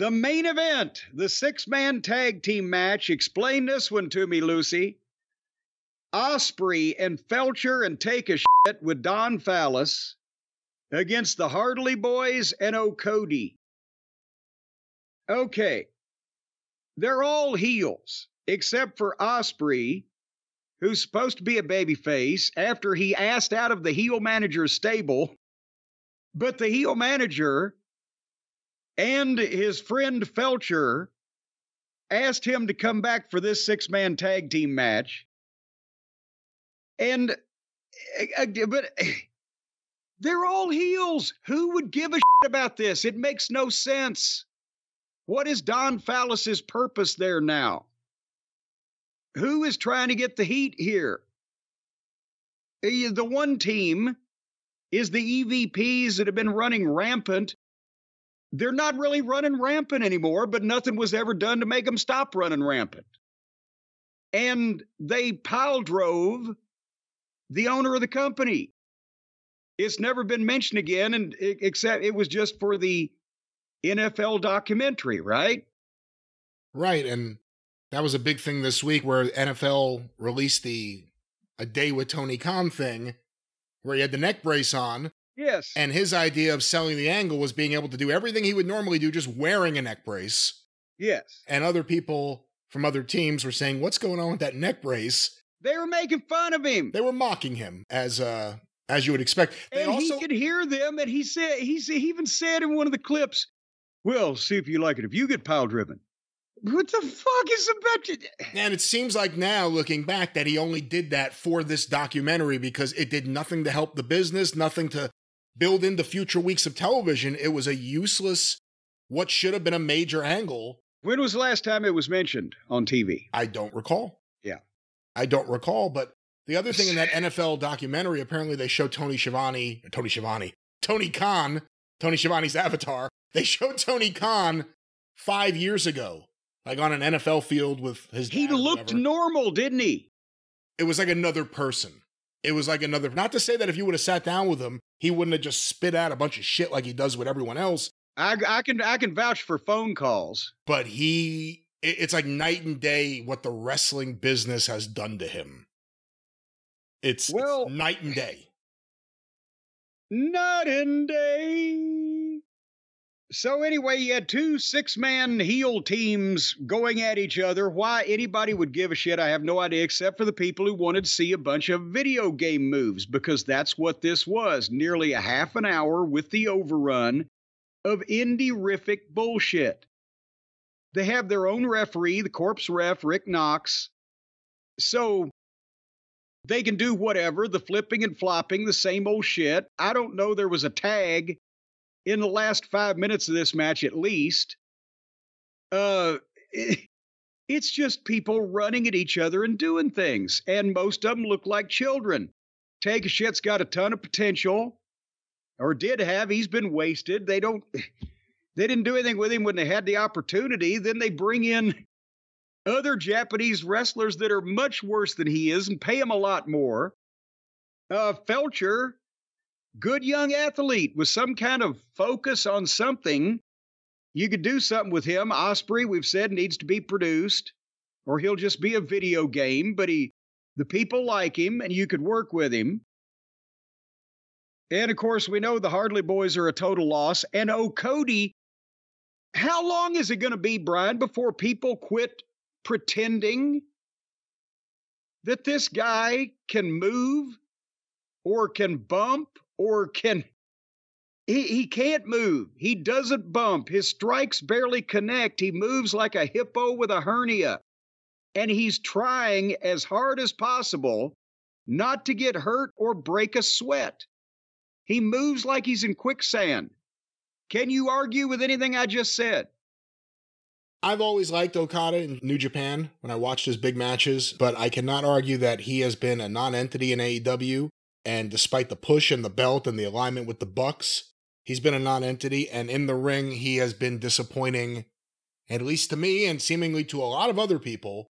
The main event, the six-man tag team match. Explain this one to me, Lucy. Ospreay and Fletcher and Takeshita with Don Fallis against the Hardy Boys and Okada. Okay, they're all heels except for Ospreay, who's supposed to be a babyface after he asked out of the heel manager's stable. But the heel manager and his friend Fletcher asked him to come back for this six-man tag team match. And, but they're all heels. Who would give a shit about this? It makes no sense. What is Don Fallis's purpose there now? Who is trying to get the heat here? The one team is the EVPs that have been running rampant. They're not really running rampant anymore, but nothing was ever done to make them stop running rampant. And they pile drove the owner of the company. It's never been mentioned again, and except it was just for the NFL documentary, right? Right, and that was a big thing this week where NFL released a Day with Tony Khan thing where he had the neck brace on. Yes. And his idea of selling the angle was being able to do everything he would normally do just wearing a neck brace. Yes. And other people from other teams were saying, what's going on with that neck brace? They were making fun of him. They were mocking him, as you would expect. He could hear them, and he even said in one of the clips, well, see if you like it if you get pile driven. What the fuck is about you? And it seems like now, looking back, that he only did that for this documentary because it did nothing to help the business, nothing to build into future weeks of television. It was a useless, what should have been a major angle. When was the last time it was mentioned on TV? I don't recall. Yeah. I don't recall, but the other thing in that NFL documentary, apparently they showed Tony Schiavone, Tony Khan, Tony Schiavone's avatar. They showed Tony Khan 5 years ago, like on an NFL field with his dad. He looked normal, didn't he? It was like another person. It was like another, not to say that if you would have sat down with him, he wouldn't have just spit out a bunch of shit like he does with everyone else. I can vouch for phone calls. But it's like night and day what the wrestling business has done to him. It's night and day. Night and day. So anyway, you had two six-man heel teams going at each other. Why anybody would give a shit, I have no idea, except for the people who wanted to see a bunch of video game moves, because that's what this was. Nearly a half an hour with the overrun of indie-rific bullshit. They have their own referee, the corpse ref, Rick Knox. So they can do whatever, the flipping and flopping, the same old shit. I don't know there was a tag in the last 5 minutes of this match, at least. It's just people running at each other and doing things. And most of them look like children. Takeshita's got a ton of potential. Or did have. He's been wasted. They didn't do anything with him when they had the opportunity. Then they bring in other Japanese wrestlers that are much worse than he is and pay him a lot more. Fletcher, good young athlete with some kind of focus on something. You could do something with him. Ospreay, we've said, needs to be produced, or he'll just be a video game. But the people like him, and you could work with him. And, of course, we know the Hardy Boys are a total loss. And Okada, how long is it going to be, Brian, before people quit pretending that this guy can move or can bump or can... He can't move. He doesn't bump. His strikes barely connect. He moves like a hippo with a hernia. And he's trying as hard as possible not to get hurt or break a sweat. He moves like he's in quicksand. Can you argue with anything I just said? I've always liked Okada in New Japan when I watched his big matches, but I cannot argue that he has been a non-entity in AEW, and despite the push and the belt and the alignment with the Bucks, he's been a non-entity, and in the ring, he has been disappointing, at least to me and seemingly to a lot of other people.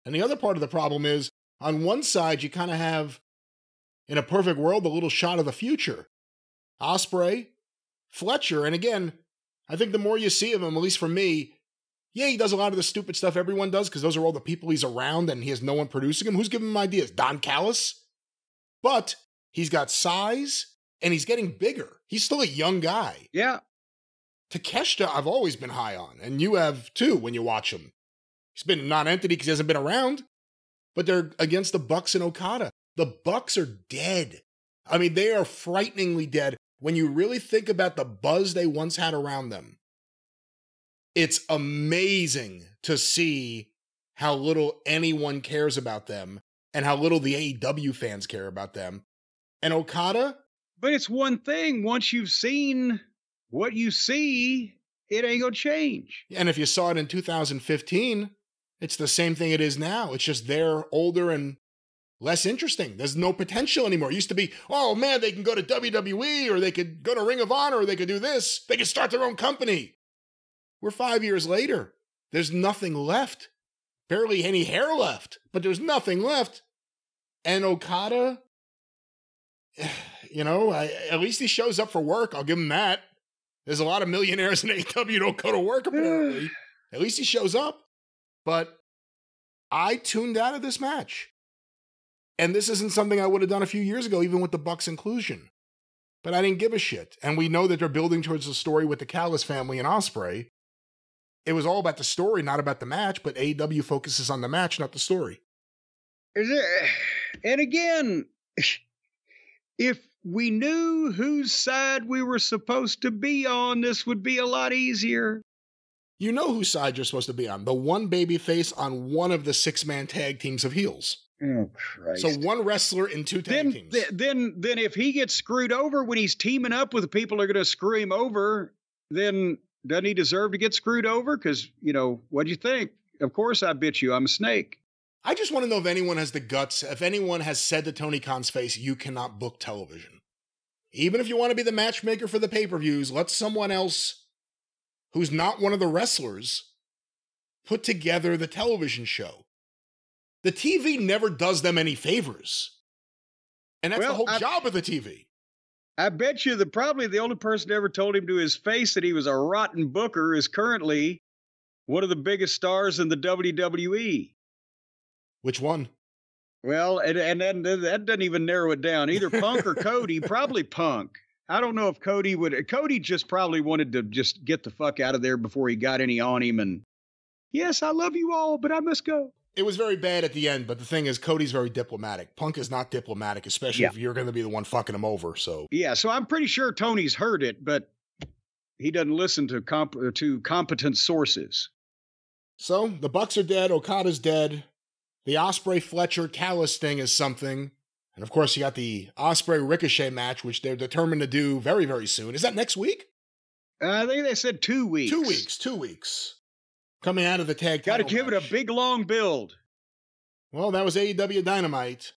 And the other part of the problem is, on one side, you kind of have, in a perfect world, a little shot of the future. Ospreay, Fletcher, and again, I think the more you see of him, at least for me, yeah, he does a lot of the stupid stuff everyone does because those are all the people he's around and he has no one producing him. Who's giving him ideas? Don Callis? But he's got size and he's getting bigger. He's still a young guy. Yeah. Takeshita, I've always been high on, and you have too when you watch him. He's been a non-entity because he hasn't been around, but they're against the Bucks and Okada. The Bucks are dead. I mean, they are frighteningly dead. When you really think about the buzz they once had around them, it's amazing to see how little anyone cares about them and how little the AEW fans care about them. And Okada? But it's one thing. Once you've seen what you see, it ain't gonna change. And if you saw it in 2015, it's the same thing it is now. It's just they're older and less interesting. There's no potential anymore. It used to be, oh man, they can go to WWE or they could go to Ring of Honor or they could do this. They could start their own company. We're 5 years later. There's nothing left. Barely any hair left, but there's nothing left. And Okada, you know, at least he shows up for work. I'll give him that. There's a lot of millionaires in AEW who don't go to work, apparently. At least he shows up. But I tuned out of this match. And this isn't something I would have done a few years ago, even with the Bucks inclusion. But I didn't give a shit. And we know that they're building towards the story with the Callis family and Ospreay. It was all about the story, not about the match, but AEW focuses on the match, not the story. And again, if we knew whose side we were supposed to be on, this would be a lot easier. You know whose side you're supposed to be on. The one babyface on one of the 6-man tag teams of heels. Oh, Christ. So one wrestler in 2 tag teams. Then if he gets screwed over when he's teaming up with the people that are going to screw him over, then doesn't he deserve to get screwed over? Because, you know, what do you think? Of course I bit you. I'm a snake. I just want to know if anyone has the guts, if anyone has said to Tony Khan's face, you cannot book television. Even if you want to be the matchmaker for the pay-per-views, let someone else who's not one of the wrestlers put together the television show. The TV never does them any favors. And that's the whole job of the TV. I bet you that probably the only person that ever told him to his face that he was a rotten booker is currently one of the biggest stars in the WWE. Which one? Well, and that doesn't even narrow it down. Either Punk or Cody, probably Punk. I don't know if Cody would. Cody just probably wanted to just get the fuck out of there before he got any on him. And yes, I love you all, but I must go. It was very bad at the end, but the thing is, Cody's very diplomatic. Punk is not diplomatic, especially if you're going to be the one fucking him over. So yeah, so I'm pretty sure Tony's heard it, but he doesn't listen to competent sources. So the Bucks are dead. Okada's dead. The Ospreay Fletcher Callis thing is something, and of course you got the Ospreay Ricochet match, which they're determined to do very, very soon. Is that next week? I think they said 2 weeks. 2 weeks. 2 weeks. Coming out of the tag title match. Got to give it a big, long build. Well, that was AEW Dynamite.